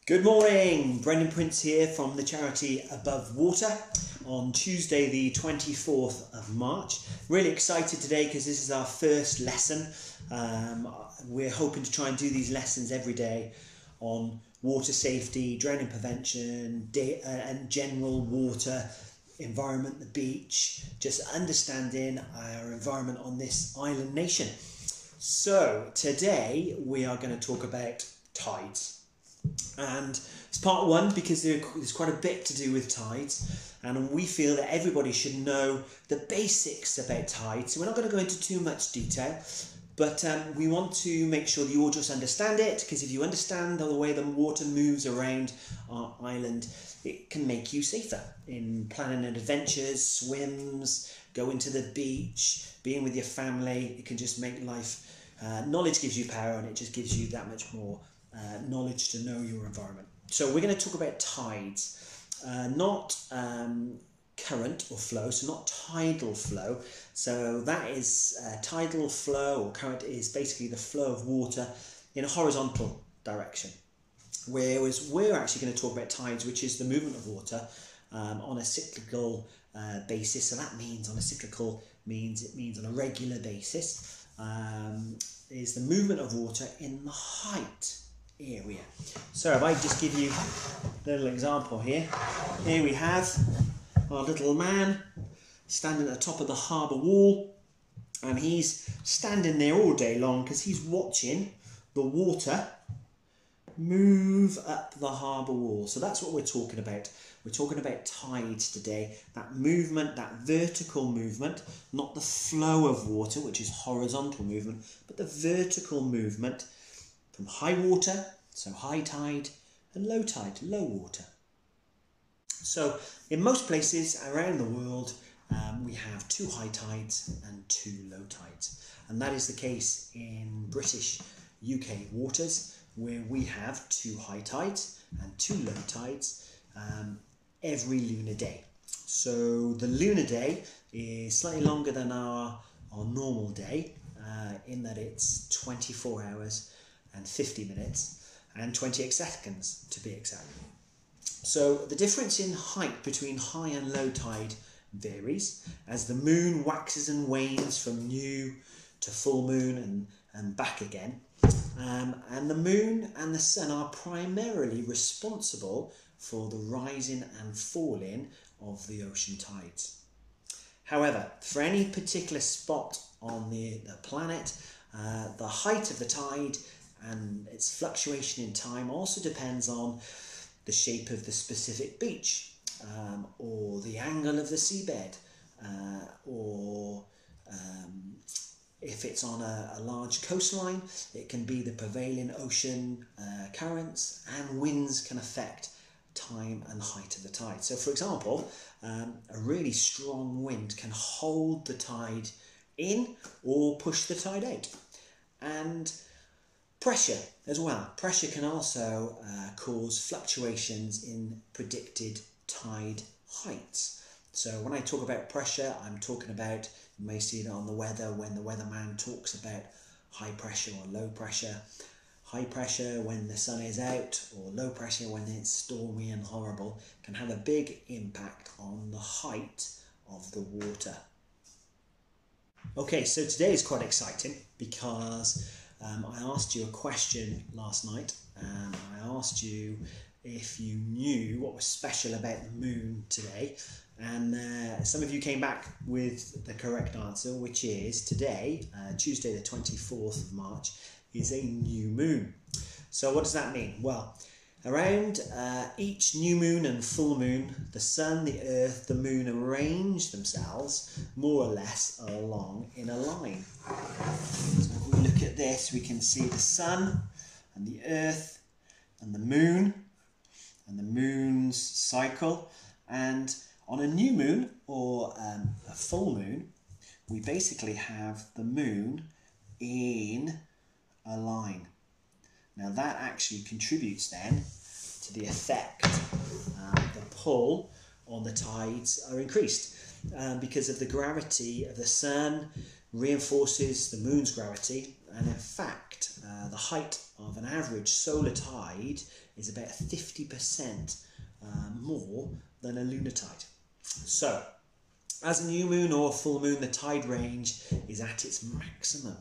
Good morning, Brendan Prince here from the charity Above Water on Tuesday the 24th of March. Really excited today because this is our first lesson. We're hoping to try and do these lessons every day on water safety, drowning prevention, and general water environment, the beach, just understanding our environment on this island nation. So today we are going to talk about tides. And it's part one because there's quite a bit to do with tides, and we feel that everybody should know the basics about tides. So we're not going to go into too much detail, but we want to make sure that you all just understand it, because if you understand the way the water moves around our island, it can make you safer in planning adventures, swims, going to the beach, being with your family. It can just make life, knowledge gives you power, and it just gives you that much more knowledge to know your environment. So we're going to talk about tides, not current or flow, so not tidal flow. So that is tidal flow, or current is basically the flow of water in a horizontal direction. Whereas we're actually going to talk about tides, which is the movement of water on a cyclical basis. So that means on a cyclical means on a regular basis, is the movement of water in the height area. So if I just give you a little example here we have our little man standing at the top of the harbour wall, and he's standing there all day long because he's watching the water move up the harbour wall. So that's what we're talking about. We're talking about tides today, that movement, that vertical movement, not the flow of water, which is horizontal movement, but the vertical movement from high water, so high tide, and low tide, low water. So in most places around the world, we have 2 high tides and 2 low tides. And that is the case in British UK waters, where we have 2 high tides and 2 low tides every lunar day. So the lunar day is slightly longer than our normal day, in that it's 24 hours and 50 minutes and 28 seconds to be exact. So the difference in height between high and low tide varies as the moon waxes and wanes from new to full moon and back again. And the moon and the sun are primarily responsible for the rising and falling of the ocean tides. However, for any particular spot on the planet, the height of the tide and its fluctuation in time also depends on the shape of the specific beach, or the angle of the seabed, or if it's on a large coastline, it can be the prevailing ocean currents, and winds can affect time and height of the tide. So for example, a really strong wind can hold the tide in or push the tide out. And pressure as well. Pressure can also cause fluctuations in predicted tide heights. So when I talk about pressure, I'm talking about, you may see it on the weather when the weatherman talks about high pressure or low pressure. High pressure when the sun is out, or low pressure when it's stormy and horrible, can have a big impact on the height of the water. Okay, so today is quite exciting because I asked you a question last night, and I asked you if you knew what was special about the moon today, and some of you came back with the correct answer, which is today, Tuesday the 24th of March, is a new moon. So what does that mean? Well, around each new moon and full moon, the sun, the earth, the moon arrange themselves more or less along in a line. So if we look at this, we can see the sun and the earth and the moon's cycle. And on a new moon or a full moon, we basically have the moon in a line. Now that actually contributes then to the effect. The pull on the tides are increased because of the gravity of the sun reinforces the moon's gravity, and in fact the height of an average solar tide is about 50% more than a lunar tide. So, as a new moon or full moon, the tide range is at its maximum.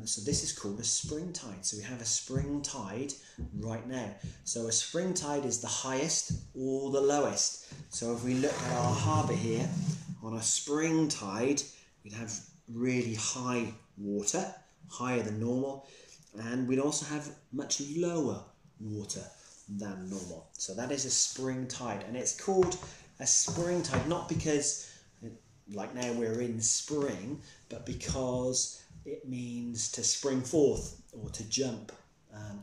So this is called a spring tide. So we have a spring tide right now. So a spring tide is the highest or the lowest. So if we look at our harbour here, on a spring tide, we'd have really high water, higher than normal, and we'd also have much lower water than normal. So that is a spring tide, and it's called a spring tide not because like now we're in spring, but because it means to spring forth or to jump,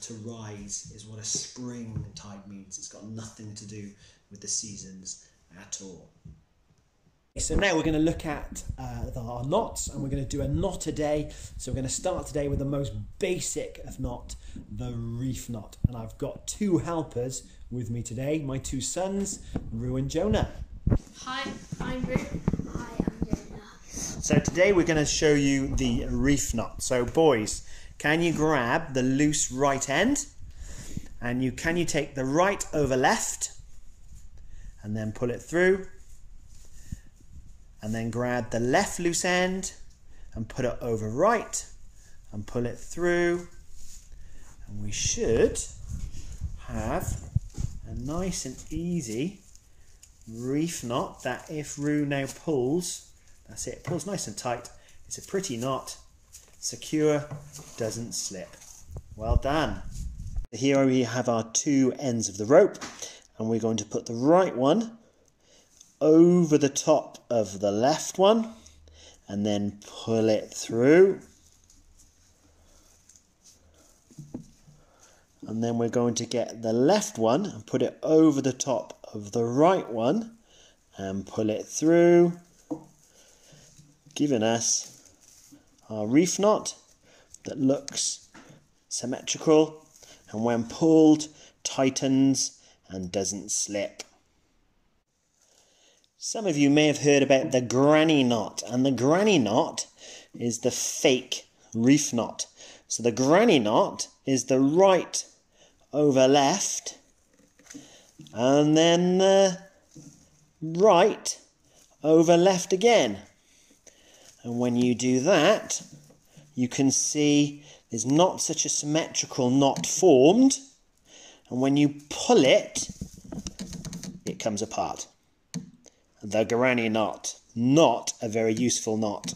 to rise is what a spring tide means. It's got nothing to do with the seasons at all. So now we're going to look at our knots, and we're going to do a knot a day. So we're going to start today with the most basic of knot, the reef knot. And I've got two helpers with me today, my two sons, Rue and Jonah. Hi, I'm Rue. Hi, I'm Jonah. So today we're going to show you the reef knot. So boys, can you grab the loose right end? And can you take the right over left and then pull it through? And then grab the left loose end and put it over right and pull it through. And we should have a nice and easy reef knot that if Rue now pulls, that's it, pulls nice and tight. It's a pretty knot, secure, doesn't slip. Well done. Here we have our two ends of the rope, and we're going to put the right one over the top of the left one and then pull it through. And then we're going to get the left one and put it over the top of the right one and pull it through, giving us our reef knot that looks symmetrical and when pulled tightens and doesn't slip. Some of you may have heard about the granny knot, and the granny knot is the fake reef knot. So the granny knot is the right over left and then the right over left again. And when you do that, you can see there's not such a symmetrical knot formed, and when you pull it, it comes apart. The granny knot, not a very useful knot.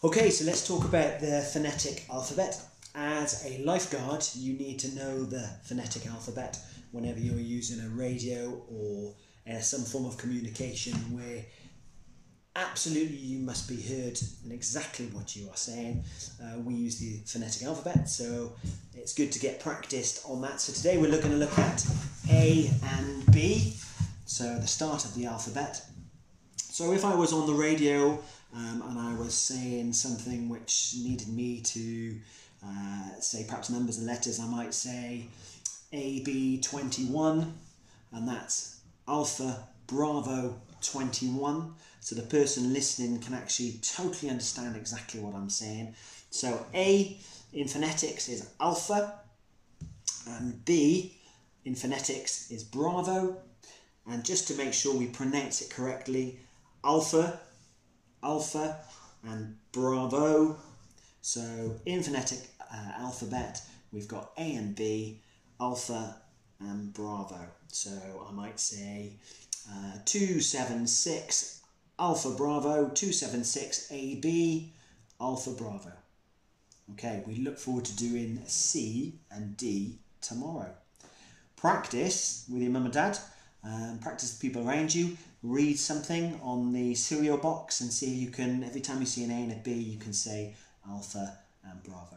Okay, so let's talk about the phonetic alphabet. As a lifeguard, you need to know the phonetic alphabet whenever you're using a radio or some form of communication where absolutely you must be heard in exactly what you are saying. We use the phonetic alphabet, so it's good to get practiced on that. So today we're going to look at A and B. So the start of the alphabet. So if I was on the radio and I was saying something which needed me to say perhaps numbers and letters, I might say AB21, and that's Alpha Bravo 21. So the person listening can actually totally understand exactly what I'm saying. So A in phonetics is Alpha, and B in phonetics is Bravo. And just to make sure we pronounce it correctly, Alpha, Alpha, and Bravo. So in phonetic alphabet, we've got A and B, Alpha and Bravo. So I might say 276 Alpha Bravo, 276 AB, Alpha Bravo. Okay, we look forward to doing C and D tomorrow. Practice with your mum and dad. Practice the people around you. Read something on the cereal box and see if you can, every time you see an A and a B, you can say Alpha and Bravo.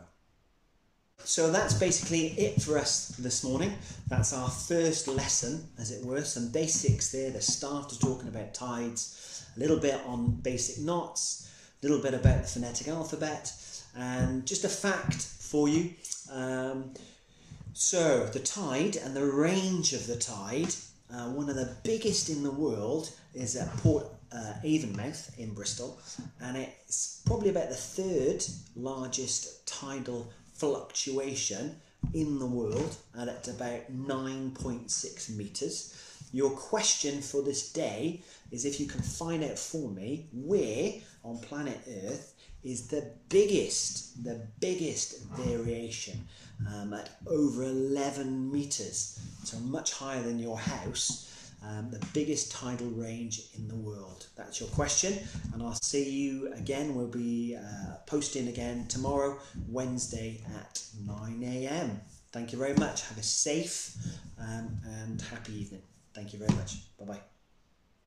So that's basically it for us this morning. That's our first lesson, as it were. Some basics there, the start of talking about tides, a little bit on basic knots, a little bit about the phonetic alphabet, and just a fact for you. So the tide and the range of the tide, one of the biggest in the world is at Port Avonmouth in Bristol, and it's probably about the third largest tidal fluctuation in the world at about 9.6 metres. Your question for this day is if you can find out for me where on planet Earth is the biggest variation at over 11 metres, so much higher than your house. The biggest tidal range in the world. That's your question, and I'll see you again. We'll be posting again tomorrow, Wednesday at 9 a.m. Thank you very much. Have a safe and happy evening. Thank you very much. Bye-bye.